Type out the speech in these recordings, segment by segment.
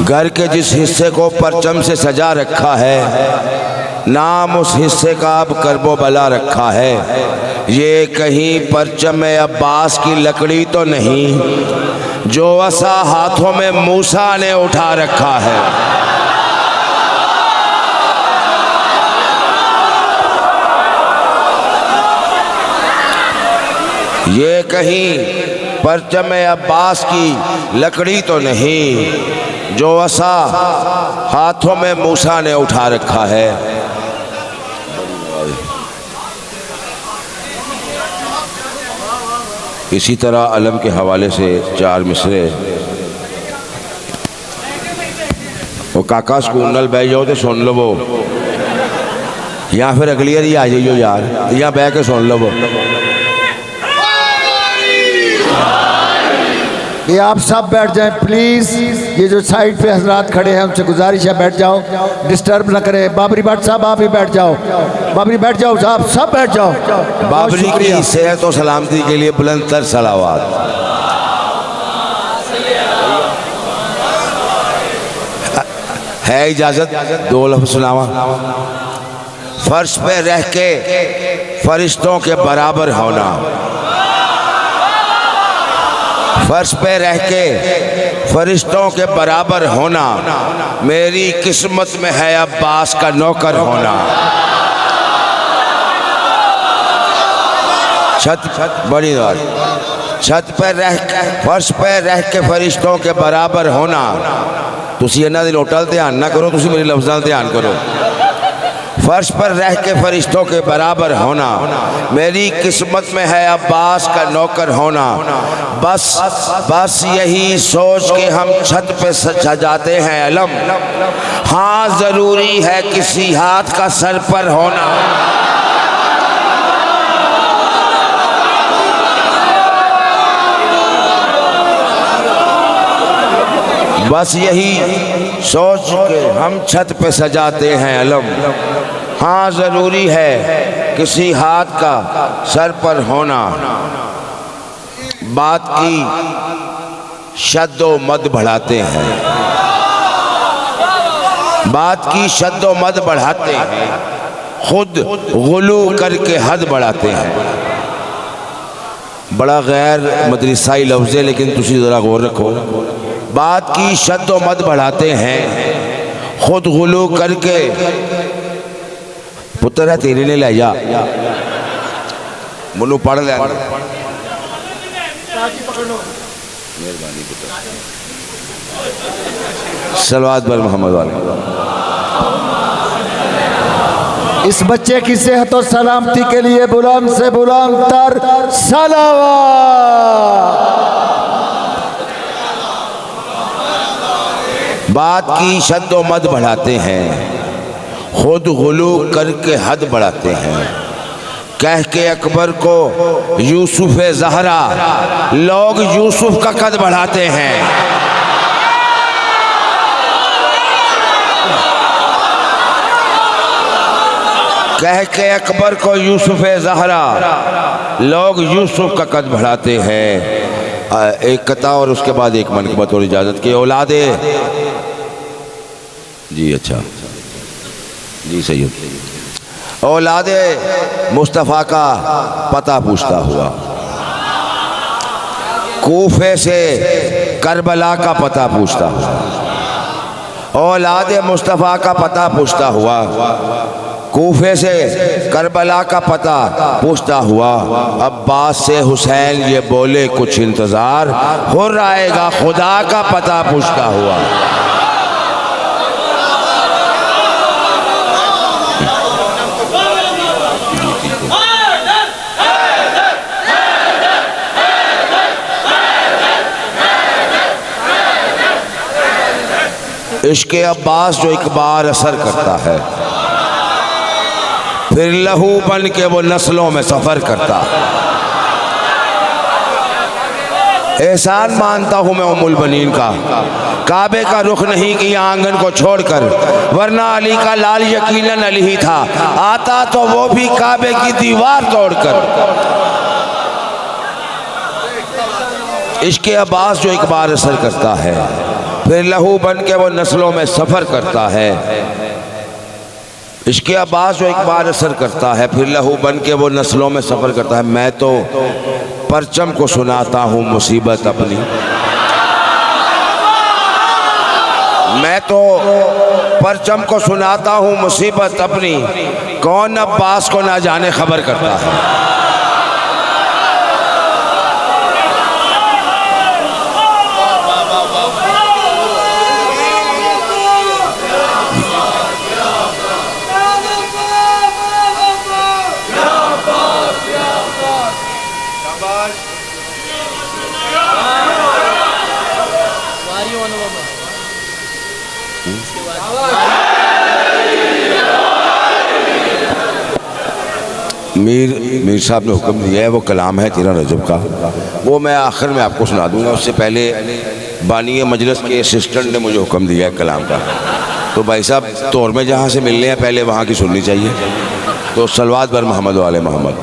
घर के जिस हिस्से को परचम से सजा रखा है, नाम उस हिस्से का अब करबो बला रखा है। ये कहीं परचम अब्बास की लकड़ी तो नहीं जो असा हाथों में मूसा ने उठा रखा है। ये कहीं परचम अब्बास की लकड़ी तो नहीं जो असा हाथों में मूसा ने उठा रखा है। इसी तरह अलम के हवाले से 4 मिसरे। वो काका स्कूल नल बह जाओ तो सुन लो वो, या फिर अगली बारी आ जाइयो यार, यहाँ बह के सुन लो वो। ये आप सब बैठ जाएं प्लीज़। ये जो साइड पे हजरात खड़े हैं उनसे गुजारिश है बैठ जाओ, डिस्टर्ब ना करें। बाबरी भट्ट साहब आप भी बैठ जाओ, बाबरी बैठ जाओ साहब, सब बैठ जाओ। बाबरी की सेहत और सलामती के लिए बुलंद तर सलावात। है इजाज़त 2 लफ्ज़ सुनावा। फर्श पे रह के फरिश्तों के बराबर होना, फर्श पे रह के फरिश्तों के बराबर होना, मेरी किस्मत में है अब्बास का नौकर होना। छत बड़ी बात, छत पे रह के फर्श पे रह के फरिश्तों के बराबर होना। तुसी इन्हां दी लोटां दा ध्यान ना करो, तुसी मेरी लफ्ज़ां दा ध्यान करो। फर्श पर रह के फरिश्तों के बराबर होना, मेरी किस्मत में है अब्बास का नौकर होना। बस यही सोच के हम छत पे सजाते हैं अलम, हाँ ज़रूरी है किसी हाथ का सर पर होना। बस यही सोच के हम छत पे सजाते हैं अलम, हाँ ज़रूरी है किसी हाथ का सर पर होना। बात की शद्दो मद बढ़ाते हैं, बात की शद्दो मद बढ़ाते हैं, खुद गुलू करके हद बढ़ाते हैं। बड़ा गैर मदरसाई लफ्ज़ है लेकिन तुसी ज़रा गौर रखो। बात की शद्दो मद बढ़ाते हैं, खुद गुलू करके। पुत्र है तेरे ने ले जा मनु पढ़ ले। सलवात पर मोहम्मद वाले। इस बच्चे की सेहत और सलामती के लिए बुलंद से बुलंद तर सलावत। बात की शद्दो मद बढ़ाते हैं, खुद गुलू करके हद बढ़ाते हैं। कह के अकबर को यूसुफ ज़हरा, लोग यूसुफ का कद बढ़ाते हैं। कह के अकबर को यूसुफ ज़हरा, लोग यूसुफ का कद बढ़ाते हैं। एक कथा और उसके बाद एक मनक़बत और इजाज़त की। औलादे जी, अच्छा जी, सही। औलादे मुस्तफ़ा का पता पूछता हुआ, कूफे से करबला का पता पूछता हुआ, औलादे मुस्तफ़ा का पता पूछता हुआ, कूफे से करबला का पता पूछता हुआ। अब्बास से हुसैन ये बोले कुछ इंतज़ार, हुर्र आएगा खुदा का पता पूछता हुआ। इश्क़े अब्बास जो एक बार असर करता है, फिर लहू बन के वो नस्लों में सफ़र करता है। एहसान मानता हूँ मैं उम्मुल बनीन का, काबे का रुख नहीं किया आंगन को छोड़कर, वरना अली का लाल यकीनन अली ही था, आता तो वो भी काबे की दीवार तोड़कर। इश्क़े अब्बास जो एक बार असर करता है, फिर लहू बन के वो नस्लों में सफ़र करता है। इसके अब्बास जो एक बार असर करता है, फिर लहू बन के वो नस्लों में सफ़र करता है। मैं तो परचम को सुनाता हूँ मुसीबत अपनी, मैं तो परचम को सुनाता हूँ मुसीबत अपनी, कौन अब्बास को ना जाने खबर करता है। मीर साहब ने हुक्म दिया है, वो कलाम है 13 रजब का, वो मैं आखिर में आपको सुना दूंगा। उससे पहले बानी मजलिस के असिस्टेंट ने मुझे हुक्म दिया है कलाम का, तो भाई साहब तौर में जहाँ से मिलने हैं पहले वहाँ की सुननी चाहिए। तो सलवात बर मोहम्मद वाले मोहम्मद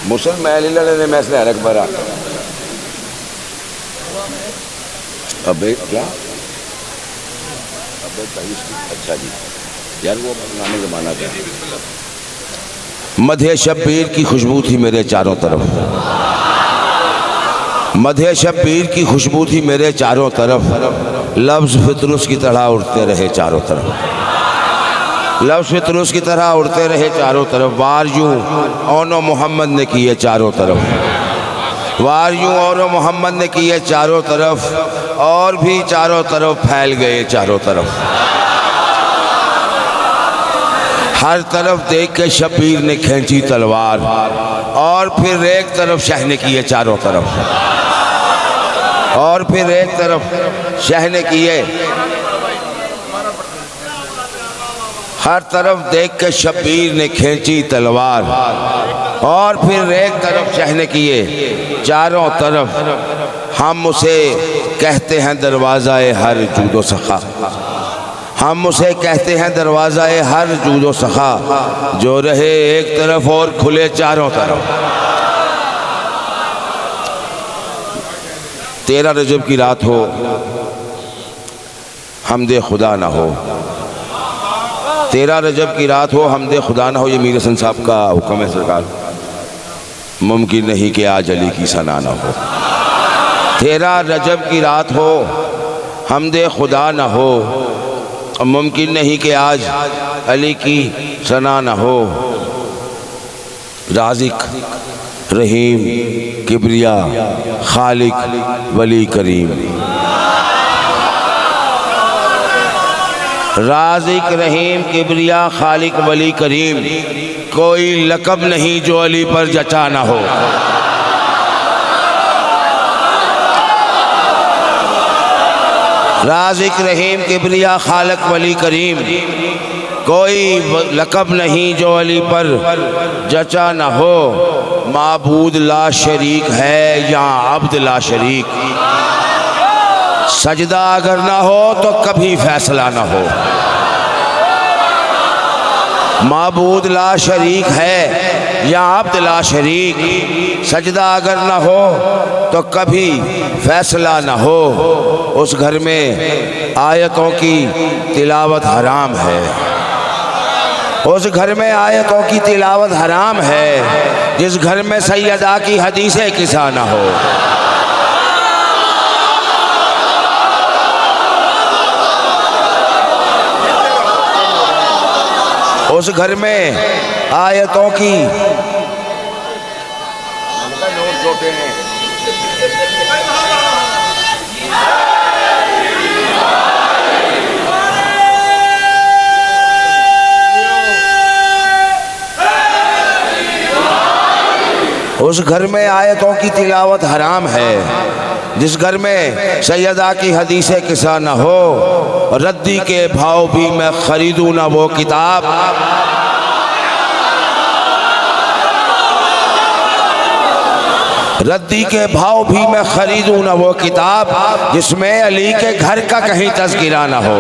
मुसल मैं ने मैसले अलग बरा। अबे क्या अबे अच्छा जी यार, वो पुराने ज़माना का। मधे शब्बीर की खुशबू थी मेरे चारों तरफ, मधे शब्बीर की खुशबू थी मेरे चारों तरफ, लफ्ज़ फितरुस की तरह उड़ते रहे चारों तरफ, लफ्ज़ फितरुस की तरह उड़ते रहे चारों तरफ। वार यूं ओनो मोहम्मद ने किए चारों तरफ, वार यूं ओनो मोहम्मद ने किए चारों तरफ, और भी चारों तरफ फैल गए चारों तरफ। हर तरफ देख के शब्बीर ने खींची तलवार, और फिर एक तरफ शह ने किए चारों तरफ, और फिर एक तरफ शह ने किए। हर तरफ देख के शब्बीर ने खींची तलवार, और फिर एक तरफ शह ने किए चारों तरफ। हम उसे कहते हैं दरवाज़ाए हर जूदो सखा, हम उसे कहते हैं दरवाज़ाए हर जूदो सखा, जो रहे एक तरफ और खुले चारों तरफ। 13 रजब की रात हो, हमदे खुदा ना हो, 13 रजब की रात हो, हमदे खुदा ना हो। ये मीर हसन साहब का हुक्म है सरकार। मुमकिन नहीं कि आज अली की सना ना हो। 13 रजब की रात हो, हमदे खुदा ना हो, मुमकिन नहीं कि आज अली की सना ना हो। राज़िक रहीम किबरिया खालिक वली करीम, राज़िक रहीम किबरिया खालिक वली करीम, कोई लक़ब नहीं जो अली पर जचा ना हो। राज़िक रहीम किबरिया खालिक वली करीम, कोई लक़ब नहीं जो अली पर जचा न हो। माबूद ला शरीक है या अब्द ला शरीक, सजदा अगर ना हो तो कभी फैसला ना हो। माबूद ला शरीक है या अब्द ला शरीक, सजदा अगर ना हो तो कभी फैसला ना हो। उस घर में आयतों की तिलावत हराम है, उस घर में आयतों की तिलावत हराम है, जिस घर में सैयदा की हदीसें किसा ना हो। उस घर में आयतों की उस घर में आयतों की तिलावत हराम है, जिस घर में सैयदा की हदीसें किसा न हो। रद्दी के भाव भी मैं खरीदूँ ना वो किताब, रद्दी के भाव भी मैं खरीदूँ ना वो किताब, जिसमें अली के घर का कहीं तज़किरा ना हो।